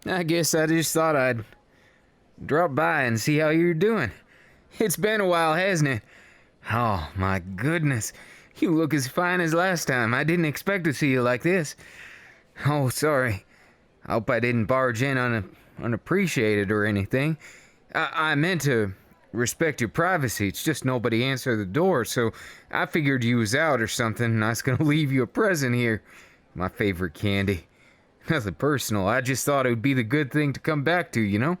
I guess I just thought I'd drop by and see how you're doing. It's been a while, hasn't it? Oh, my goodness. You look as fine as last time. I didn't expect to see you like this. Oh, sorry. I hope I didn't barge in unappreciated or anything. I meant to respect your privacy. It's just nobody answered the door, so I figured you was out or something, and I was gonna leave you a present here. My favorite candy. Nothing personal. I just thought it would be the good thing to come back to, you know?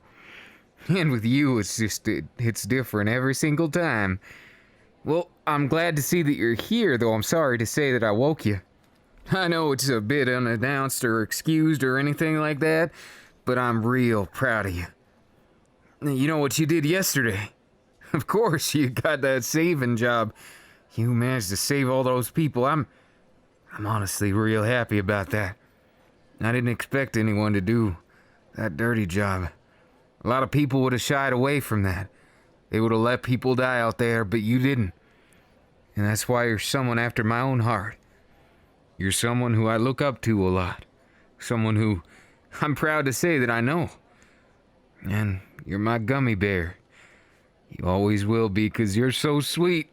And with you, it's different every single time. Well, I'm glad to see that you're here, though I'm sorry to say that I woke you. I know it's a bit unannounced or excused or anything like that, but I'm real proud of you. You know what you did yesterday? Of course, you got that saving job. You managed to save all those people. I'm honestly real happy about that. I didn't expect anyone to do that dirty job. A lot of people would have shied away from that. They would have let people die out there, but you didn't. And that's why you're someone after my own heart. You're someone who I look up to a lot. Someone who I'm proud to say that I know. And you're my gummy bear. You always will be, 'cause you're so sweet.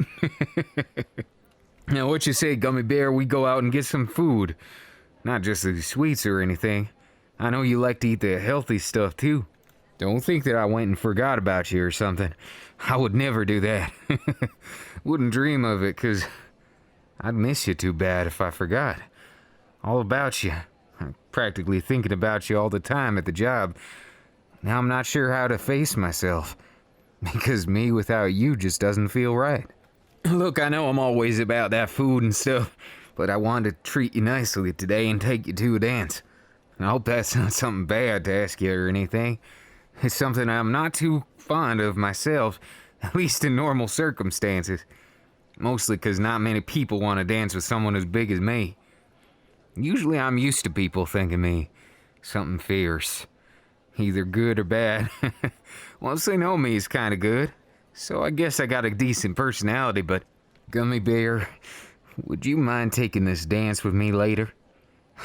Now, what you say, gummy bear, we go out and get some food. Not just the sweets or anything. I know you like to eat the healthy stuff, too. Don't think that I went and forgot about you or something. I would never do that. Wouldn't dream of it, 'cause I'd miss you too bad if I forgot. All about you. I'm practically thinking about you all the time at the job. Now I'm not sure how to face myself. Because me without you just doesn't feel right. Look, I know I'm always about that food and stuff, but I wanted to treat you nicely today and take you to a dance. I hope that's not something bad to ask you or anything. It's something I'm not too fond of myself, at least in normal circumstances. Mostly because not many people want to dance with someone as big as me. Usually I'm used to people thinking me something fierce. Either good or bad. Once they know me, it's kind of good. So I guess I got a decent personality, but... Gummy bear, would you mind taking this dance with me later?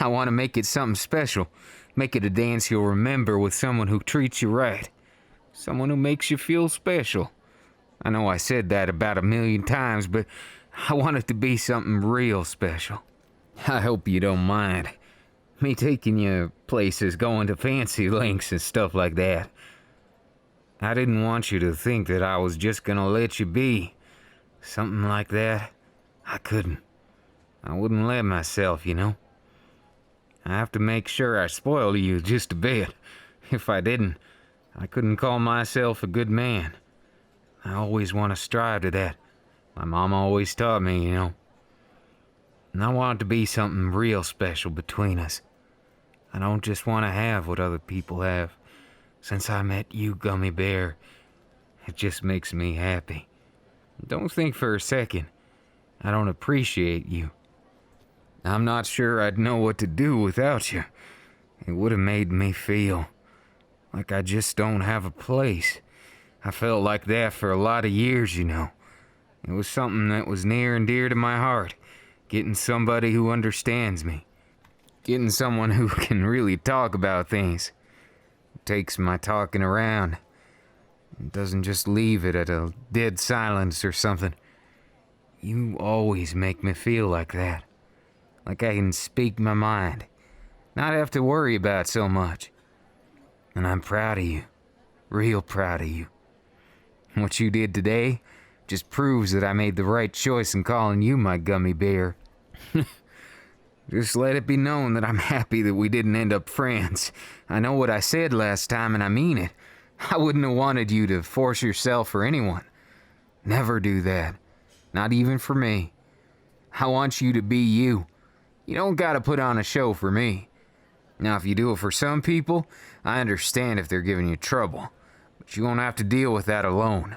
I want to make it something special. Make it a dance you'll remember with someone who treats you right. Someone who makes you feel special. I know I said that about 1,000,000 times, but I want it to be something real special. I hope you don't mind. Me taking you places, going to fancy links and stuff like that. I didn't want you to think that I was just gonna let you be. Something like that. I couldn't. I wouldn't let myself, you know. I have to make sure I spoil you just a bit. If I didn't, I couldn't call myself a good man. I always want to strive to that. My mom always taught me, you know. And I want it to be something real special between us. I don't just want to have what other people have. Since I met you, Gummy Bear, it just makes me happy. Don't think for a second I don't appreciate you. I'm not sure I'd know what to do without you. It would have made me feel like I just don't have a place. I felt like that for a lot of years, you know. It was something that was near and dear to my heart. Getting somebody who understands me. Getting someone who can really talk about things. Takes my talking around. It doesn't just leave it at a dead silence or something. You always make me feel like that. Like I can speak my mind. Not have to worry about so much. And I'm proud of you. Real proud of you. What you did today just proves that I made the right choice in calling you my gummy bear. Just let it be known that I'm happy that we didn't end up friends. I know what I said last time and I mean it. I wouldn't have wanted you to force yourself for anyone. Never do that. Not even for me. I want you to be you. You don't gotta put on a show for me. Now if you do it for some people, I understand if they're giving you trouble. But you won't have to deal with that alone.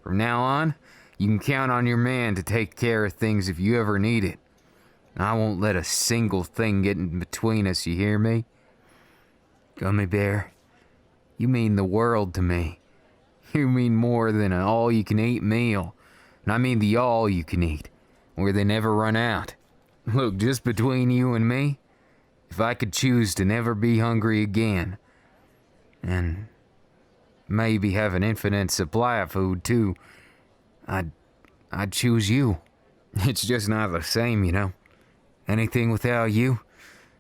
From now on, you can count on your man to take care of things if you ever need it. I won't let a single thing get in between us, you hear me? Gummy Bear, you mean the world to me. You mean more than an all-you-can-eat meal. And I mean the all-you-can-eat, where they never run out. Look, just between you and me, if I could choose to never be hungry again, and maybe have an infinite supply of food too, I'd choose you. It's just not the same, you know. Anything without you,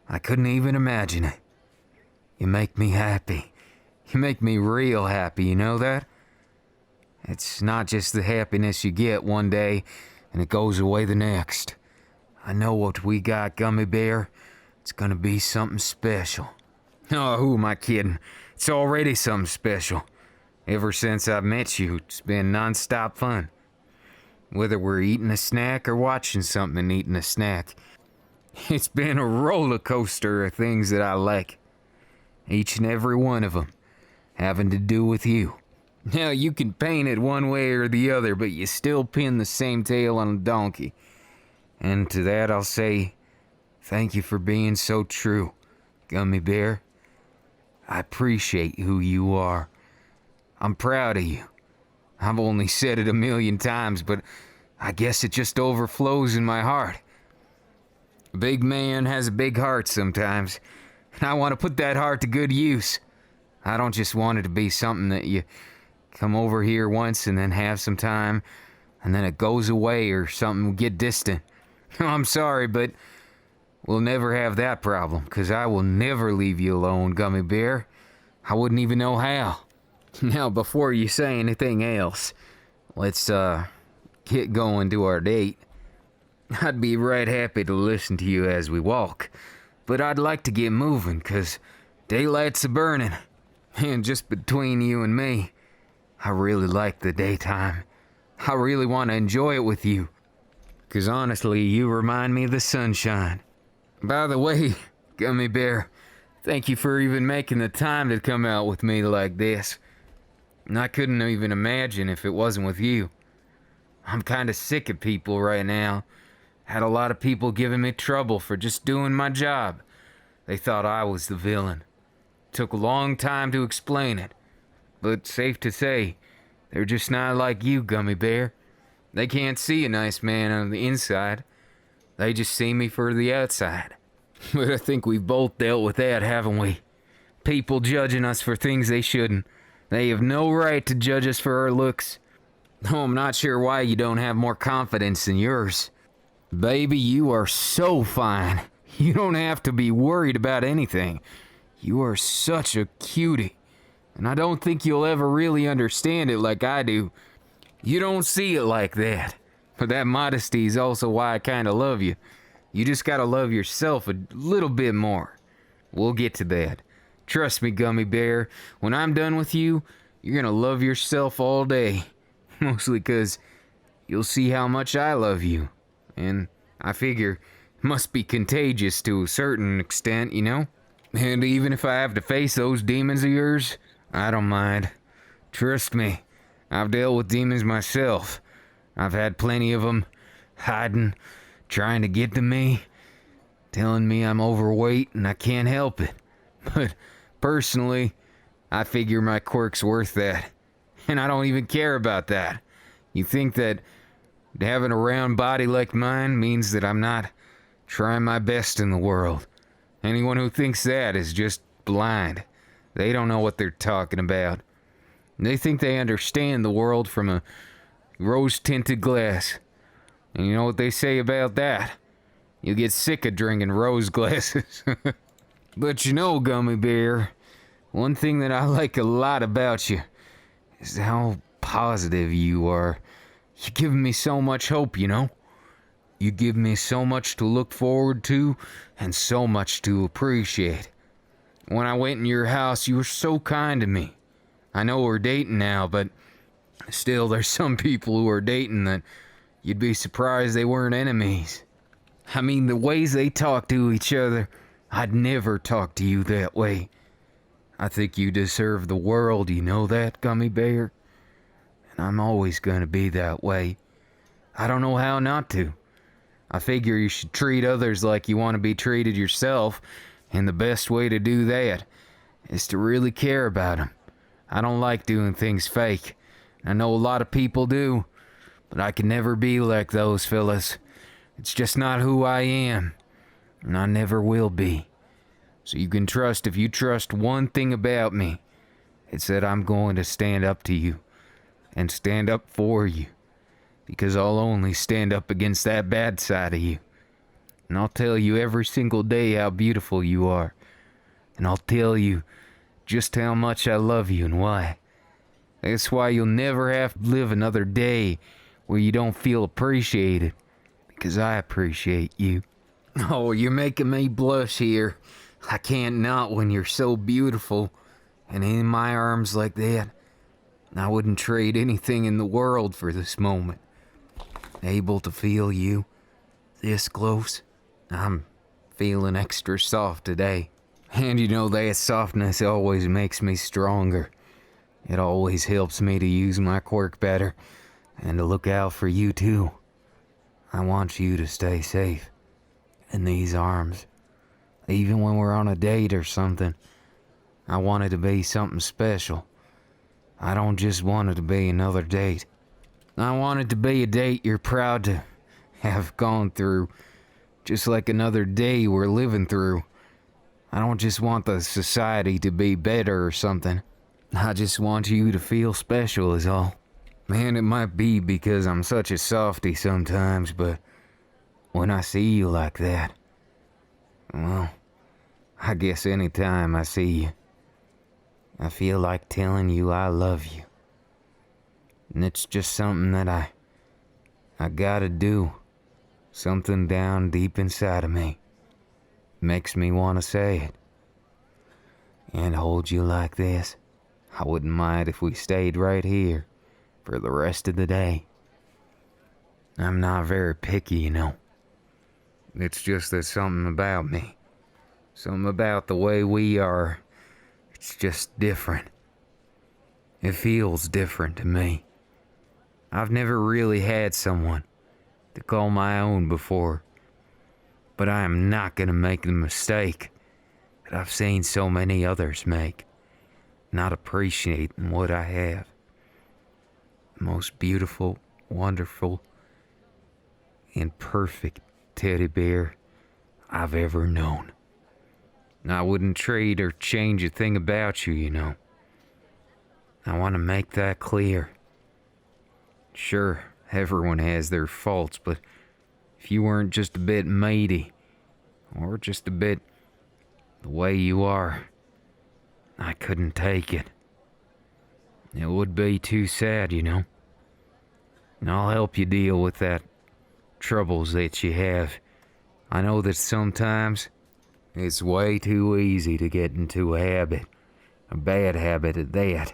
I couldn't even imagine it. You make me happy. You make me real happy, you know that? It's not just the happiness you get one day and it goes away the next. I know what we got, Gummy Bear. It's gonna be something special. Oh, who am I kidding? It's already something special. Ever since I met you, it's been non-stop fun. Whether we're eating a snack or watching something and eating a snack, it's been a roller coaster of things that I like. Each and every one of them having to do with you. Now, you can paint it one way or the other, but you still pin the same tail on a donkey. And to that I'll say, thank you for being so true, Gummy Bear. I appreciate who you are. I'm proud of you. I've only said it 1,000,000 times, but I guess it just overflows in my heart. A big man has a big heart sometimes, and I want to put that heart to good use. I don't just want it to be something that you come over here once and then have some time, and then it goes away or something, get distant. I'm sorry, but we'll never have that problem, because I will never leave you alone, Gummy Bear. I wouldn't even know how. Now, before you say anything else, let's, get going to our date. I'd be right happy to listen to you as we walk, but I'd like to get moving, because daylight's a-burning. And just between you and me, I really like the daytime. I really want to enjoy it with you, because honestly, you remind me of the sunshine. By the way, Gummy Bear, thank you for even making the time to come out with me like this. And I couldn't even imagine if it wasn't with you. I'm kind of sick of people right now. Had a lot of people giving me trouble for just doing my job. They thought I was the villain. Took a long time to explain it. But safe to say, they're just not like you, Gummy Bear. They can't see a nice man on the inside. They just see me for the outside. But I think we've both dealt with that, haven't we? People judging us for things they shouldn't. They have no right to judge us for our looks. Oh, I'm not sure why you don't have more confidence in yours. Baby, you are so fine. You don't have to be worried about anything. You are such a cutie. And I don't think you'll ever really understand it like I do. You don't see it like that. But that modesty is also why I kinda love you. You just gotta love yourself a little bit more. We'll get to that. Trust me, Gummy Bear, when I'm done with you, you're gonna love yourself all day. Mostly 'cause you'll see how much I love you. And I figure it must be contagious to a certain extent, you know? And even if I have to face those demons of yours, I don't mind. Trust me, I've dealt with demons myself. I've had plenty of them, hiding, trying to get to me, telling me I'm overweight and I can't help it. But personally, I figure my quirk's worth that. And I don't even care about that. You think that having a round body like mine means that I'm not trying my best in the world. Anyone who thinks that is just blind. They don't know what they're talking about. They think they understand the world from a rose-tinted glass. And you know what they say about that? You get sick of drinking rose glasses. But you know, Gummy Bear, one thing that I like a lot about you is how positive you are. You give me so much hope, you know? You give me so much to look forward to and so much to appreciate. When I went in your house, you were so kind to me. I know we're dating now, but still there's some people who are dating that you'd be surprised they weren't enemies. I mean, the ways they talk to each other, I'd never talk to you that way. I think you deserve the world, you know that, Gummy Bear? And I'm always gonna be that way. I don't know how not to. I figure you should treat others like you want to be treated yourself, and the best way to do that is to really care about them. I don't like doing things fake. I know a lot of people do, but I can never be like those fellas. It's just not who I am, and I never will be. So you can trust if you trust one thing about me, It's that I'm going to stand up to you and stand up for you, because I'll only stand up against that bad side of you. And I'll tell you every single day how beautiful you are. And I'll tell you just how much I love you and why. That's why you'll never have to live another day where you don't feel appreciated, because I appreciate you. Oh, you're making me blush here. I can't not when you're so beautiful and in my arms like that. I wouldn't trade anything in the world for this moment. Able to feel you this close. I'm feeling extra soft today. And you know, that softness always makes me stronger. It always helps me to use my quirk better and to look out for you too. I want you to stay safe in these arms. Even when we're on a date or something, I want it to be something special. I don't just want it to be another date. I want it to be a date you're proud to have gone through, just like another day we're living through. I don't just want the society to be better or something. I just want you to feel special is all. Man, it might be because I'm such a softie sometimes, but when I see you like that, well, I guess anytime I see you, I feel like telling you I love you. And it's just something that I gotta do. Something down deep inside of me makes me want to say it. And hold you like this. I wouldn't mind if we stayed right here for the rest of the day. I'm not very picky, you know. It's just there's something about me. Something about the way we are. It's just different. It feels different to me. I've never really had someone to call my own before. But I am not gonna make the mistake that I've seen so many others make. Not appreciating what I have. The most beautiful, wonderful, and perfect teddy bear I've ever known. I wouldn't trade or change a thing about you, you know. I want to make that clear. Sure, everyone has their faults, but if you weren't just a bit matey, or just a bit the way you are, I couldn't take it. It would be too sad, you know. And I'll help you deal with that troubles that you have. I know that sometimes it's way too easy to get into a habit, a bad habit at that.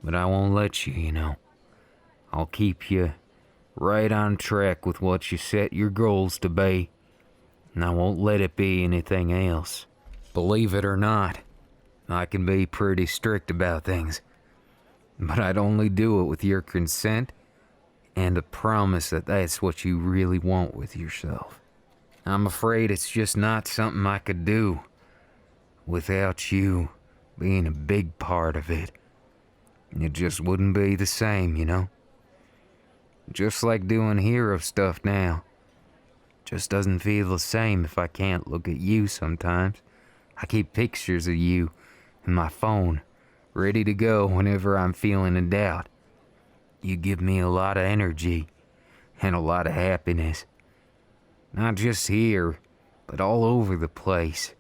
But I won't let you, you know. I'll keep you right on track with what you set your goals to be, and I won't let it be anything else. Believe it or not, I can be pretty strict about things, but I'd only do it with your consent and a promise that that's what you really want with yourself. I'm afraid it's just not something I could do without you being a big part of it. It just wouldn't be the same, you know? Just like doing hero stuff now. Just doesn't feel the same if I can't look at you sometimes. I keep pictures of you in my phone, ready to go whenever I'm feeling in doubt. You give me a lot of energy and a lot of happiness. Not just here, but all over the place.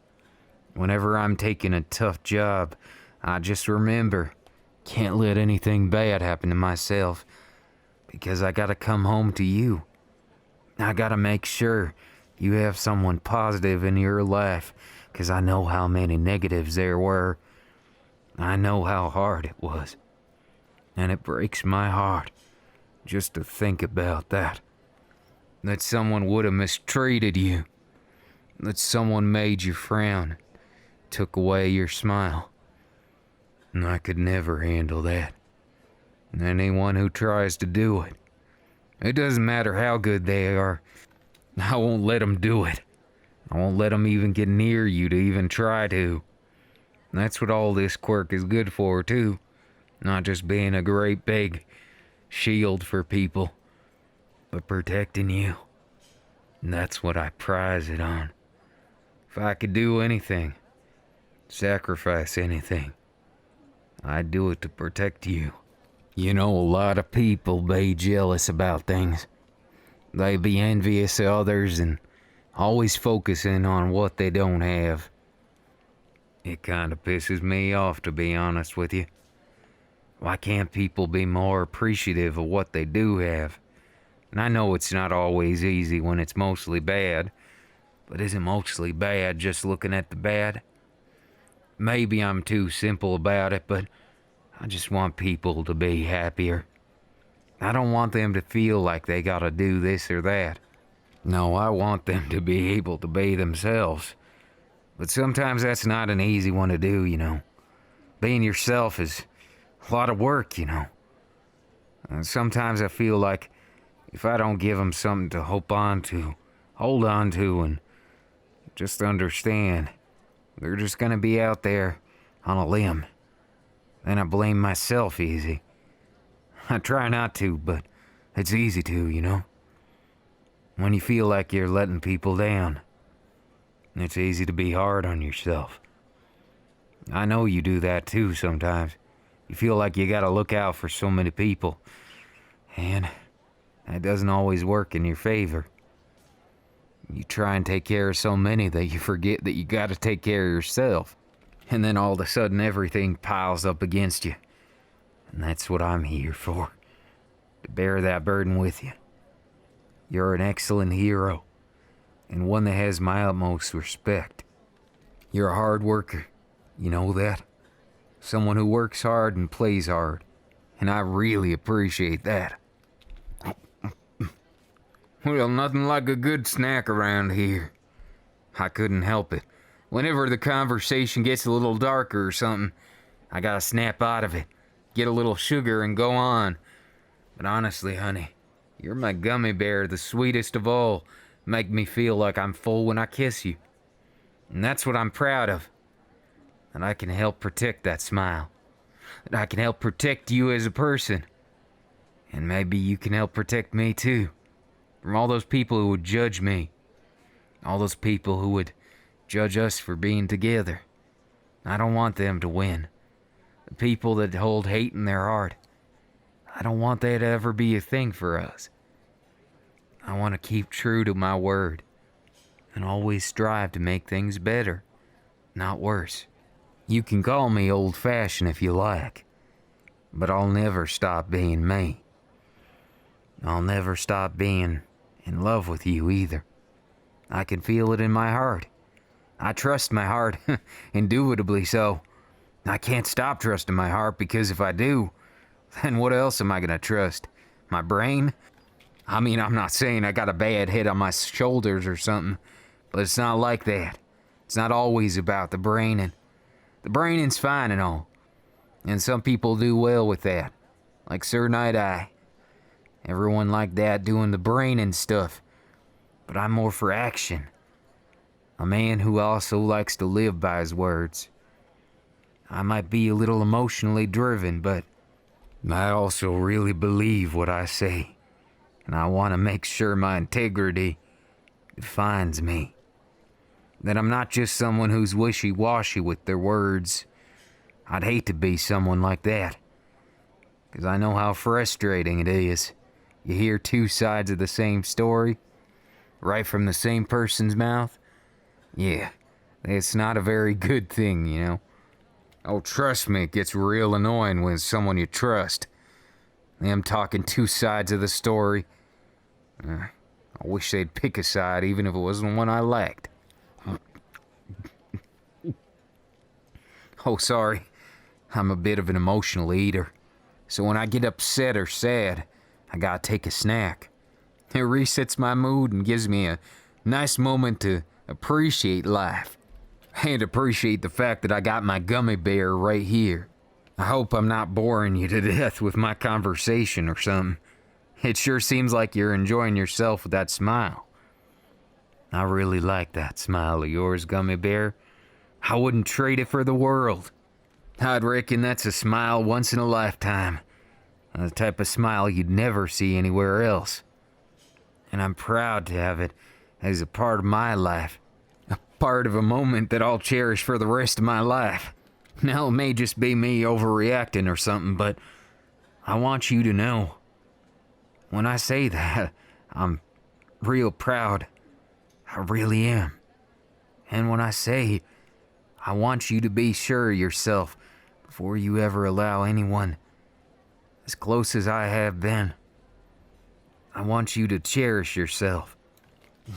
Whenever I'm taking a tough job, I just remember, can't let anything bad happen to myself, because I gotta come home to you. I gotta make sure you have someone positive in your life, because I know how many negatives there were. I know how hard it was. And it breaks my heart just to think about that. That someone would have mistreated you. That someone made you frown, took away your smile. And I could never handle that. And anyone who tries to do it, it doesn't matter how good they are, I won't let them do it. I won't let them even get near you to even try to. And that's what all this quirk is good for, too. Not just being a great big shield for people, but protecting you. And that's what I prize it on. If I could do anything, sacrifice anything, I do it to protect you. You know, a lot of people be jealous about things. They be envious of others and always focusing on what they don't have. It kinda pisses me off, to be honest with you. Why can't people be more appreciative of what they do have? And I know it's not always easy when it's mostly bad, but isn't mostly bad just looking at the bad? Maybe I'm too simple about it, but I just want people to be happier. I don't want them to feel like they gotta do this or that. No, I want them to be able to be themselves. But sometimes that's not an easy one to do, you know. Being yourself is a lot of work, you know. And sometimes I feel like if I don't give them something to hold on to, and just understand, they're just gonna be out there on a limb. Then I blame myself easy. I try not to, but it's easy to, you know. When you feel like you're letting people down, it's easy to be hard on yourself. I know you do that too sometimes. You feel like you gotta look out for so many people, and that doesn't always work in your favor. You try and take care of so many that you forget that you gotta take care of yourself. And then all of a sudden everything piles up against you. And that's what I'm here for. To bear that burden with you. You're an excellent hero. And one that has my utmost respect. You're a hard worker. You know that? Someone who works hard and plays hard. And I really appreciate that. Well, nothing like a good snack around here. I couldn't help it. Whenever the conversation gets a little darker or something, I gotta snap out of it, get a little sugar and go on. But honestly, honey, you're my gummy bear, the sweetest of all. Make me feel like I'm full when I kiss you. And that's what I'm proud of. That I can help protect that smile. That I can help protect you as a person. And maybe you can help protect me too. From all those people who would judge me. All those people who would judge us for being together. I don't want them to win. The people that hold hate in their heart. I don't want that to ever be a thing for us. I want to keep true to my word. And always strive to make things better, not worse. You can call me old-fashioned if you like. But I'll never stop being me. I'll never stop being in love with you either. I can feel it in my heart. I trust my heart, indubitably so. I can't stop trusting my heart because if I do, then what else am I gonna trust? My brain? I mean, I'm not saying I got a bad head on my shoulders or something, but it's not like that. It's not always about the braining. The braining's fine and all, and some people do well with that, like Sir Night-Eye. Everyone like that doing the braining stuff, but I'm more for action. A man who also likes to live by his words. I might be a little emotionally driven, but I also really believe what I say. And I want to make sure my integrity defines me. That I'm not just someone who's wishy-washy with their words. I'd hate to be someone like that. Because I know how frustrating it is. You hear two sides of the same story, right from the same person's mouth. Yeah, it's not a very good thing, you know. Oh, trust me, it gets real annoying when it's someone you trust. Them talking two sides of the story. I wish they'd pick a side, even if it wasn't one I liked. Oh, sorry. I'm a bit of an emotional eater. So when I get upset or sad, I gotta take a snack. It resets my mood and gives me a nice moment to appreciate life. And appreciate the fact that I got my gummy bear right here. I hope I'm not boring you to death with my conversation or something. It sure seems like you're enjoying yourself with that smile. I really like that smile of yours, Gummy Bear. I wouldn't trade it for the world. I'd reckon that's a smile once in a lifetime. The type of smile you'd never see anywhere else. And I'm proud to have it as a part of my life. A part of a moment that I'll cherish for the rest of my life. Now, it may just be me overreacting or something, but I want you to know. When I say that, I'm real proud. I really am. And when I say I want you to be sure of yourself before you ever allow anyone as close as I have been, I want you to cherish yourself.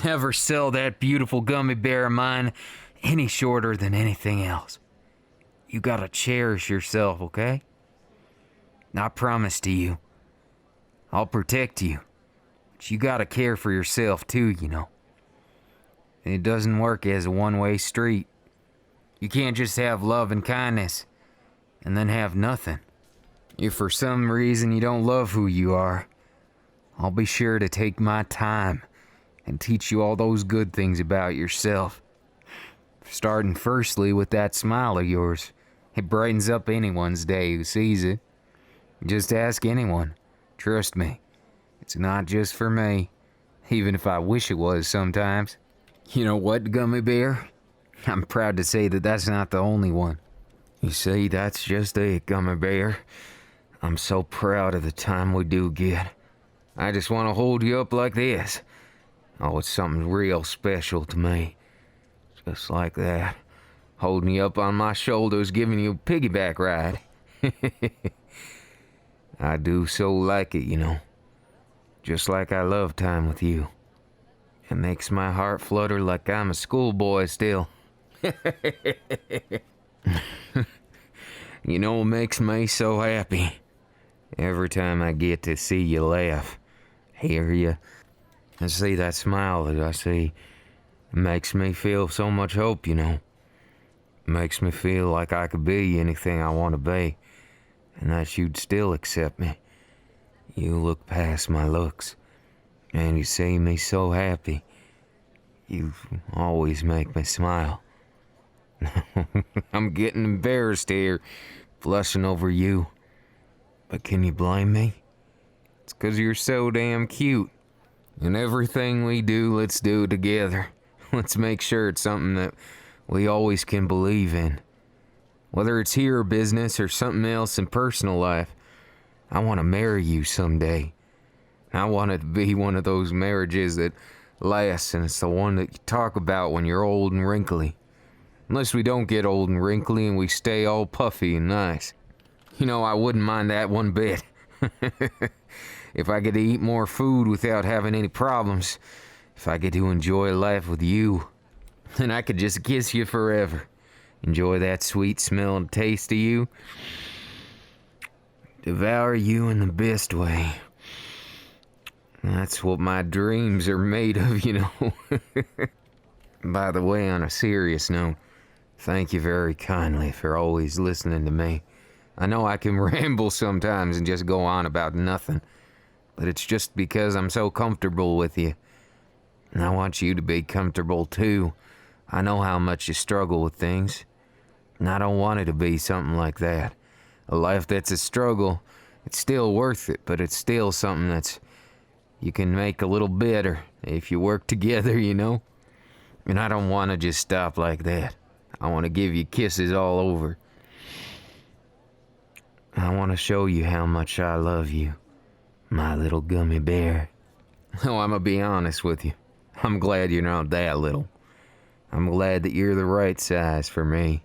Never sell that beautiful gummy bear of mine any shorter than anything else. You gotta cherish yourself, okay? I promise to you, I'll protect you. But you gotta care for yourself too, you know. It doesn't work as a one-way street. You can't just have love and kindness and then have nothing. If for some reason you don't love who you are, I'll be sure to take my time and teach you all those good things about yourself. Starting firstly with that smile of yours. It brightens up anyone's day who sees it. Just ask anyone. Trust me, it's not just for me, even if I wish it was sometimes. You know what, Gummy Bear? I'm proud to say that that's not the only one. You see, that's just it, Gummy Bear. I'm so proud of the time we do get. I just want to hold you up like this. Oh, it's something real special to me. Just like that. Holding you up on my shoulders, giving you a piggyback ride. I do so like it, you know. Just like I love time with you. It makes my heart flutter like I'm a schoolboy still. You know what makes me so happy? Every time I get to see you laugh, hear you, and see that smile that I see, it makes me feel so much hope, you know. It makes me feel like I could be anything I want to be, and that you'd still accept me. You look past my looks, and you see me so happy. You always make me smile. I'm getting embarrassed here, blushing over you. But can you blame me? It's 'cause you're so damn cute. And everything we do, let's do together. Let's make sure it's something that we always can believe in. Whether it's here or business or something else in personal life, I want to marry you someday. I want it to be one of those marriages that lasts, and it's the one that you talk about when you're old and wrinkly. Unless we don't get old and wrinkly and we stay all puffy and nice. You know, I wouldn't mind that one bit. If I get to eat more food without having any problems, if I get to enjoy life with you, then I could just kiss you forever. Enjoy that sweet smell and taste of you. Devour you in the best way. That's what my dreams are made of, you know. By the way, on a serious note, thank you very kindly for always listening to me. I know I can ramble sometimes and just go on about nothing, but it's just because I'm so comfortable with you. And I want you to be comfortable too. I know how much you struggle with things, and I don't want it to be something like that. A life that's a struggle, it's still worth it, but it's still something that's you can make a little better if you work together, you know? And I don't want to just stop like that. I want to give you kisses all over. I want to show you how much I love you, my little gummy bear. Oh, I'm gonna be honest with you. I'm glad you're not that little. I'm glad that you're the right size for me.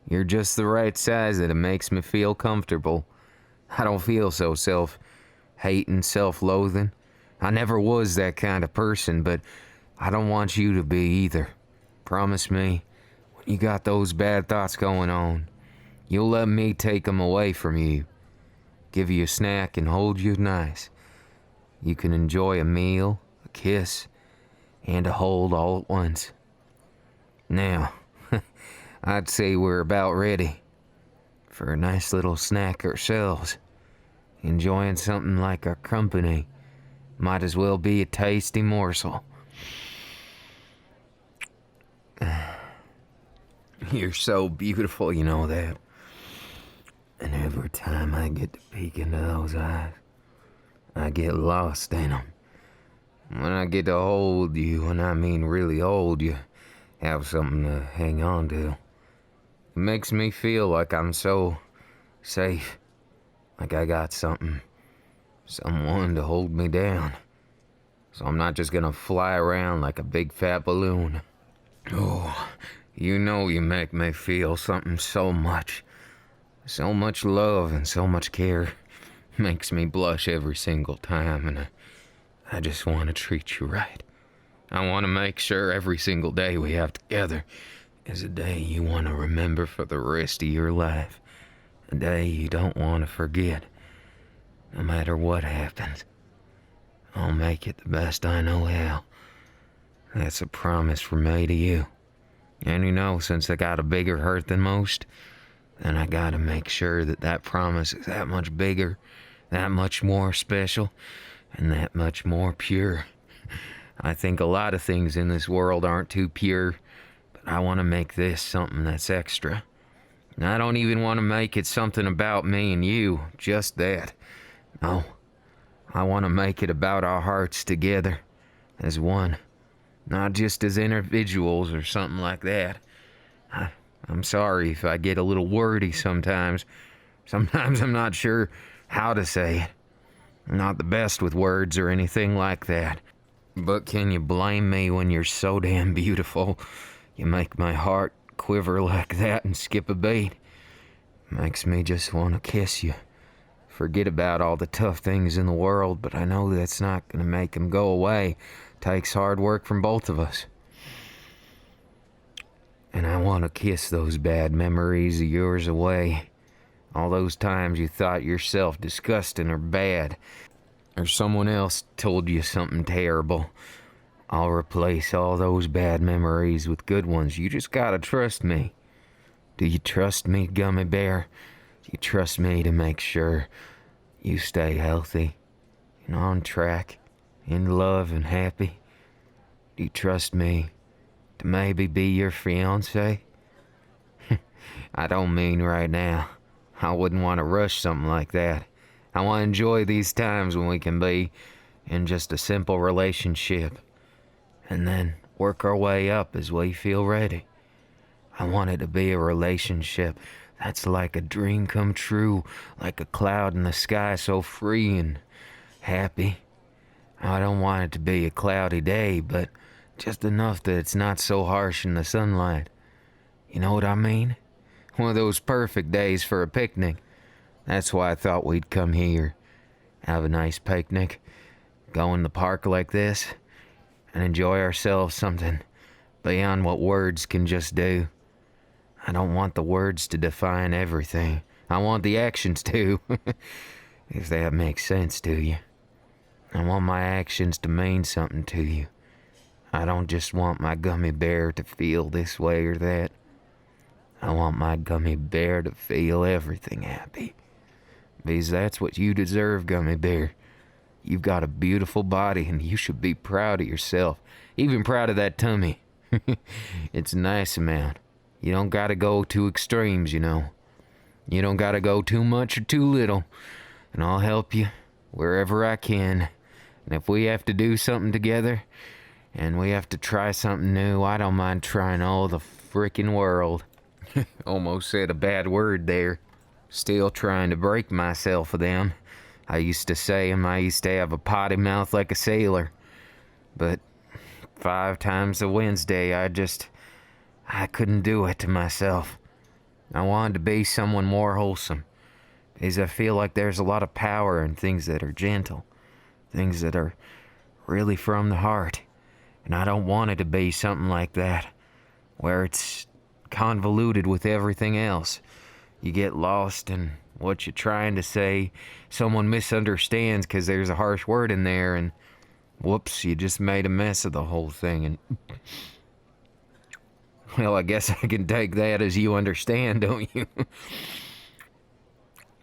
You're just the right size that it makes me feel comfortable. I don't feel so self-hating, self-loathing. I never was that kind of person, but I don't want you to be either. Promise me, when you got those bad thoughts going on, you'll let me take them away from you. Give you a snack and hold you nice. You can enjoy a meal, a kiss, and a hold all at once. Now, I'd say we're about ready for a nice little snack ourselves. Enjoying something like our company might as well be a tasty morsel. You're so beautiful, you know that. And every time I get to peek into those eyes, I get lost in them. When I get to hold you, and I mean really hold you, have something to hang on to. It makes me feel like I'm so safe. Like I got someone to hold me down. So I'm not just gonna fly around like a big fat balloon. Oh, you know you make me feel something so much. So much love and so much care. Makes me blush every single time, and I just want to treat you right. I want to make sure every single day we have together is a day you want to remember for the rest of your life. A day you don't want to forget. No matter what happens, I'll make it the best I know how. That's a promise from me to you. And you know, since I got a bigger heart than most, then I gotta make sure that promise is that much bigger, that much more special, and that much more pure. I think a lot of things in this world aren't too pure, but I want to make this something that's extra. And I don't even want to make it something about me and you, just that. No, I want to make it about our hearts together, as one. Not just as individuals or something like that. I'm sorry if I get a little wordy sometimes. Sometimes I'm not sure how to say it. I'm not the best with words or anything like that. But can you blame me when you're so damn beautiful? You make my heart quiver like that and skip a beat. Makes me just want to kiss you. Forget about all the tough things in the world, but I know that's not going to make them go away. Takes hard work from both of us. And I want to kiss those bad memories of yours away. All those times you thought yourself disgusting or bad, or someone else told you something terrible. I'll replace all those bad memories with good ones. You just gotta trust me. Do you trust me, Gummy Bear? Do you trust me to make sure you stay healthy and on track, in love and happy? Do you trust me to maybe be your fiancé? I don't mean right now. I wouldn't want to rush something like that. I want to enjoy these times when we can be in just a simple relationship, and then work our way up as we feel ready. I want it to be a relationship that's like a dream come true, like a cloud in the sky, so free and happy. I don't want it to be a cloudy day, but just enough that it's not so harsh in the sunlight. You know what I mean? One of those perfect days for a picnic. That's why I thought we'd come here, have a nice picnic, go in the park like this, and enjoy ourselves something beyond what words can just do. I don't want the words to define everything. I want the actions to, if that makes sense to you. I want my actions to mean something to you. I don't just want my gummy bear to feel this way or that. I want my gummy bear to feel everything happy. Because that's what you deserve, Gummy Bear. You've got a beautiful body and you should be proud of yourself. Even proud of that tummy. It's a nice amount. You don't gotta go to extremes, you know. You don't gotta go too much or too little. And I'll help you wherever I can. And if we have to do something together, and we have to try something new, I don't mind trying all the frickin' world. Almost said a bad word there. Still trying to break myself of them. I used to say I used to have a potty mouth like a sailor. But 5 times a Wednesday, I couldn't do it to myself. I wanted to be someone more wholesome. Because I feel like there's a lot of power in things that are gentle. Things that are really from the heart. And I don't want it to be something like that, where it's convoluted with everything else. You get lost in what you're trying to say. Someone misunderstands because there's a harsh word in there, and whoops, you just made a mess of the whole thing. And well, I guess I can take that as you understand, don't you?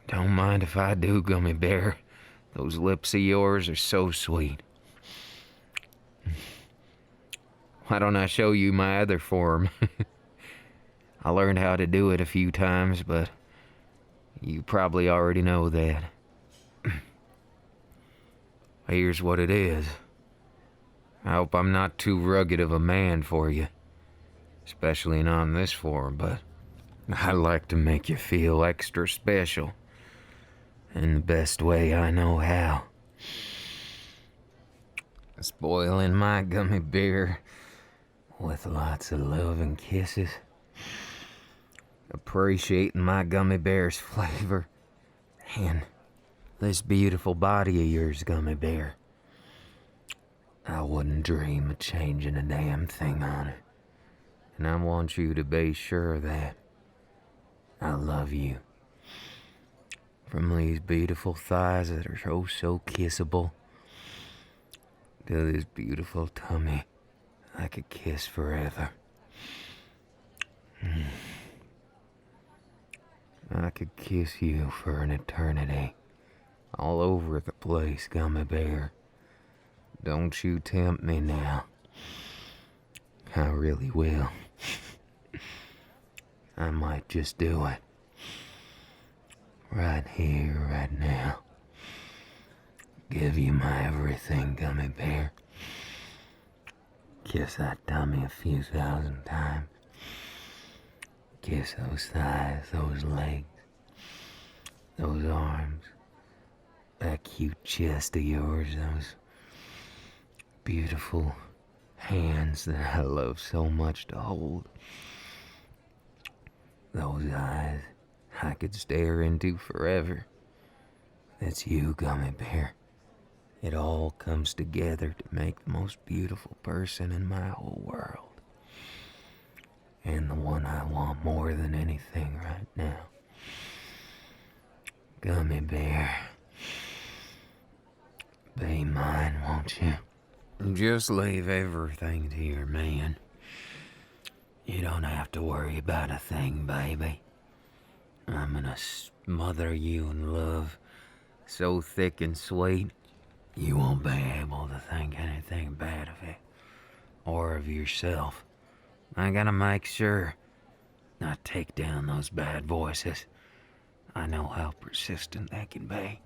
Don't mind if I do, Gummy Bear. Those lips of yours are so sweet. Why don't I show you my other form? I learned how to do it a few times, but you probably already know that. Here's what it is. I hope I'm not too rugged of a man for you. Especially not in this form, but I like to make you feel extra special. In the best way I know how. Spoiling my gummy bear with lots of love and kisses. Appreciating my gummy bear's flavor. And this beautiful body of yours, gummy bear. I wouldn't dream of changing a damn thing on it. And I want you to be sure that I love you. From these beautiful thighs that are so kissable to this beautiful tummy I could kiss forever. I could kiss you for an eternity. All over the place, gummy bear. Don't you tempt me now. I really will. I might just do it. Right here, right now. Give you my everything, gummy bear. Kiss that tummy a few thousand times. Kiss those thighs, those legs, those arms, that cute chest of yours, those beautiful hands that I love so much to hold. Those eyes I could stare into forever. That's you, gummy bear. It all comes together to make the most beautiful person in my whole world. And the one I want more than anything right now. Gummy bear. Be mine, won't you? Just leave everything to your man. You don't have to worry about a thing, baby. I'm gonna smother you in love so thick and sweet, you won't be able to think anything bad of it or of yourself. I gotta make sure not take down those bad voices. I know how persistent they can be.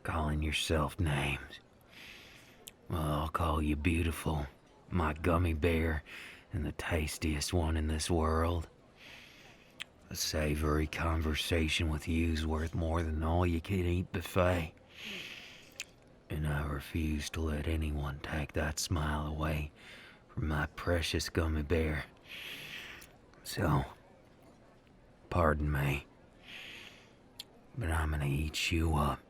Calling yourself names. Well, I'll call you beautiful, my gummy bear, and the tastiest one in this world. A savory conversation with you's worth more than all you can eat buffet. And I refuse to let anyone take that smile away from my precious gummy bear. So, pardon me, but I'm gonna eat you up.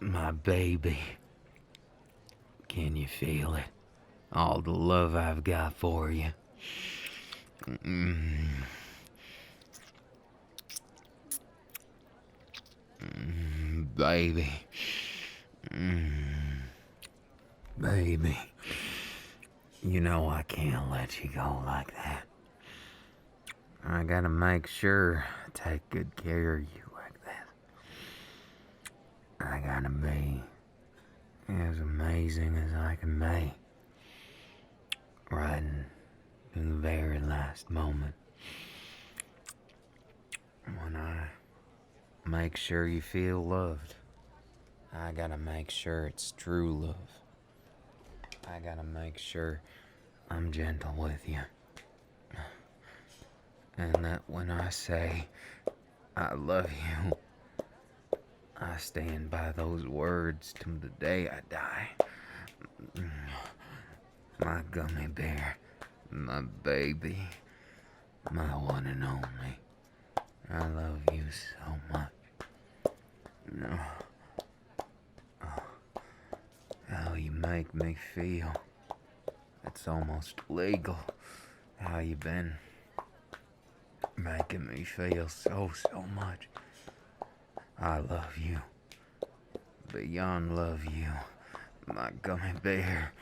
My baby, can you feel it? All the love I've got for you. Baby. Baby. You know I can't let you go like that. I gotta make sure I take good care of you like that. I gotta be as amazing as I can be. Right to the very last moment. When I make sure you feel loved, I gotta make sure it's true love. I gotta make sure I'm gentle with you. And that when I say I love you, I stand by those words to the day I die. My gummy bear, my baby, my one and only. I love you so much. How you make me feel. It's almost legal. How you been making me feel so much. I love you. Beyond love you. My gummy bear.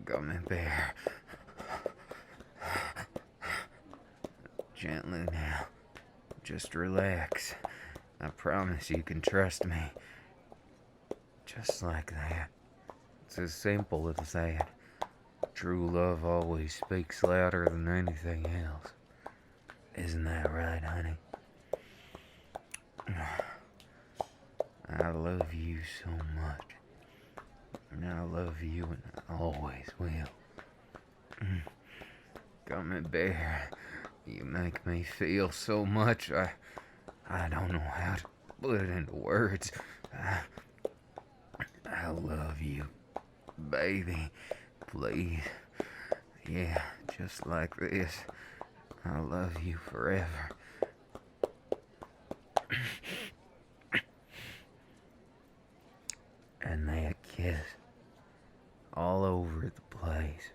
Gummy bear. Gently now. Just relax. I promise you can trust me. Just like that. It's as simple as that. True love always speaks louder than anything else. Isn't that right, honey? I love you so much. And I love you and I always will. Gummy bear, you make me feel so much. I don't know how to put it into words. I love you, baby. Please. Yeah, just like this. I love you forever. And that kiss, all over the place,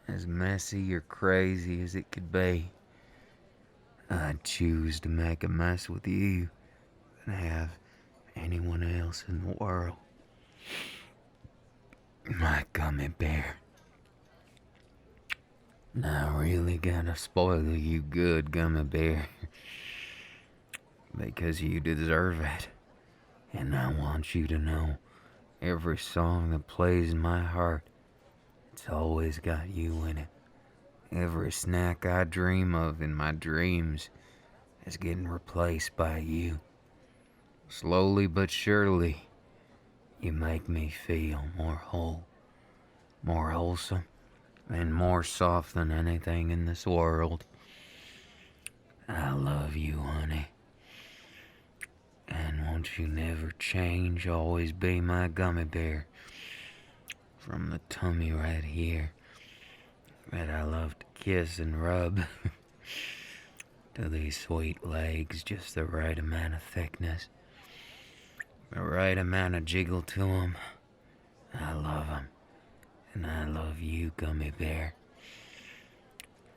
as messy or crazy as it could be. I'd choose to make a mess with you than have anyone else in the world. My gummy bear. I really gotta spoil you good, gummy bear. Because you deserve it. And I want you to know every song that plays in my heart, it's always got you in it. Every snack I dream of in my dreams is getting replaced by you. Slowly but surely, you make me feel more whole, more wholesome, and more soft than anything in this world. I love you, honey. And won't you never change, always be my gummy bear. From the tummy right here that I love to kiss and rub, to these sweet legs, just the right amount of thickness, the right amount of jiggle to them. I love them. And I love you, gummy bear.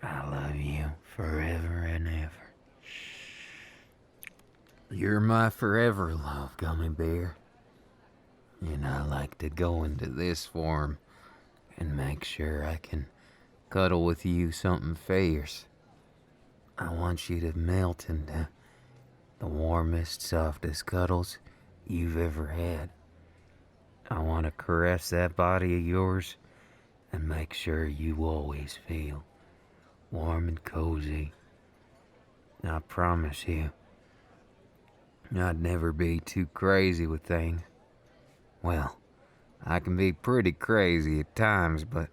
I love you forever and ever. You're my forever love, gummy bear. And I like to go into this form and make sure I can cuddle with you something fierce. I want you to melt into the warmest, softest cuddles you've ever had. I want to caress that body of yours and make sure you always feel warm and cozy. I promise you, I'd never be too crazy with things. Well, I can be pretty crazy at times, but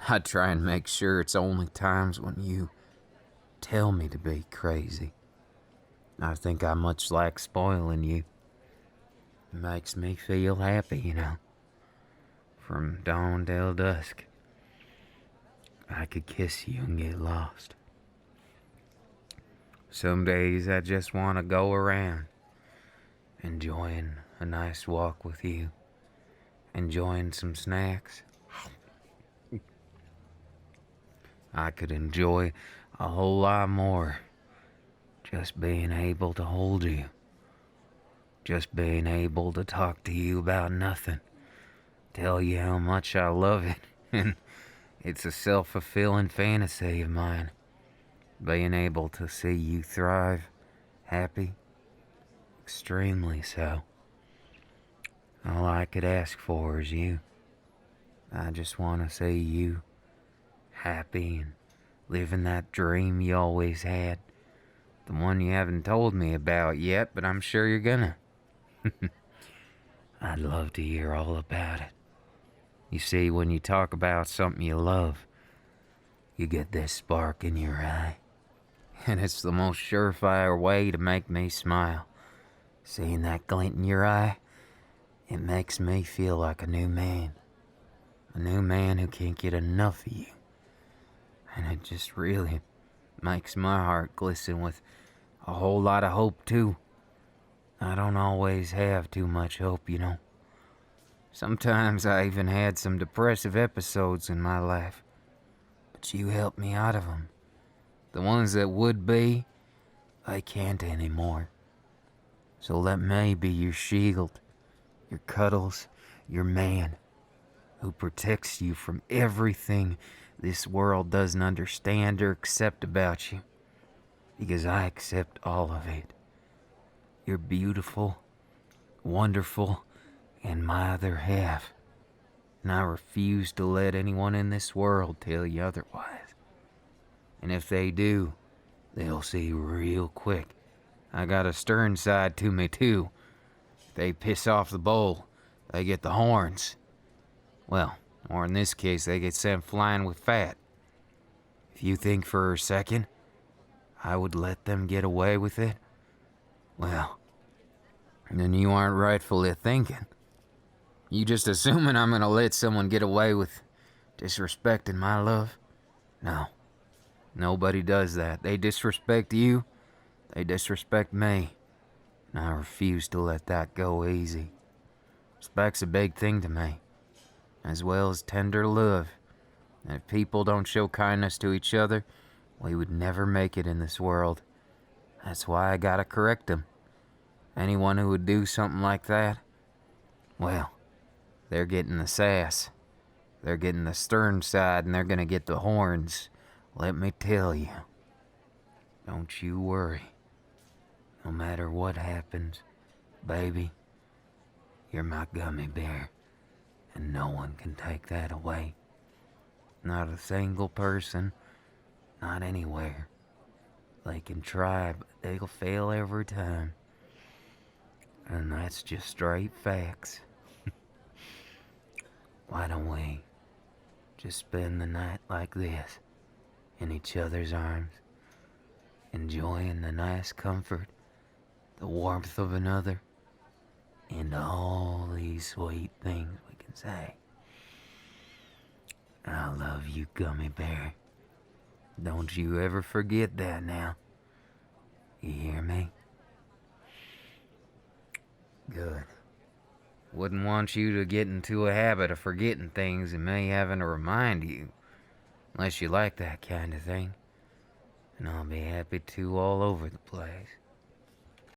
I try and make sure it's only times when you tell me to be crazy. I think I much like spoiling you. It makes me feel happy, you know. From dawn till dusk, I could kiss you and get lost. Some days I just want to go around, enjoying a nice walk with you, enjoying some snacks. I could enjoy a whole lot more just being able to hold you, just being able to talk to you about nothing, tell you how much I love it, and it's a self-fulfilling fantasy of mine, being able to see you thrive, happy, extremely so. All I could ask for is you. I just want to see you happy and living that dream you always had. The one you haven't told me about yet, but I'm sure you're gonna. I'd love to hear all about it. You see, when you talk about something you love, you get this spark in your eye. And it's the most surefire way to make me smile. Seeing that glint in your eye, it makes me feel like a new man. A new man who can't get enough of you. And it just really makes my heart glisten with a whole lot of hope, too. I don't always have too much hope, you know. Sometimes I even had some depressive episodes in my life. But you helped me out of them. The ones that would be, I can't anymore. So let me be your shield, your cuddles, your man, who protects you from everything this world doesn't understand or accept about you. Because I accept all of it. You're beautiful, wonderful, and my other half. and I refuse to let anyone in this world tell you otherwise. And if they do, they'll see real quick. I got a stern side to me too. If they piss off the bowl, they get the horns. Well, or in this case, they get sent flying with fat. If you think for a second I would let them get away with it, well, then you aren't rightfully thinking. You just assuming I'm gonna let someone get away with disrespecting my love? No. Nobody does that. They disrespect you, they disrespect me. And I refuse to let that go easy. Respect's a big thing to me, as well as tender love. And if people don't show kindness to each other, we would never make it in this world. That's why I gotta correct them. Anyone who would do something like that, well, they're getting the sass. They're getting the stern side, and they're gonna get the horns. Let me tell you. Don't you worry. No matter what happens, baby, you're my gummy bear, and no one can take that away. Not a single person, not anywhere. They can try, but they'll fail every time. And that's just straight facts. Why don't we just spend the night like this, in each other's arms, enjoying the nice comfort, the warmth of another, and all these sweet things we can say. I love you, gummy bear. Don't you ever forget that now. You hear me? Good. Wouldn't want you to get into a habit of forgetting things and me having to remind you. Unless you like that kind of thing. And I'll be happy to all over the place.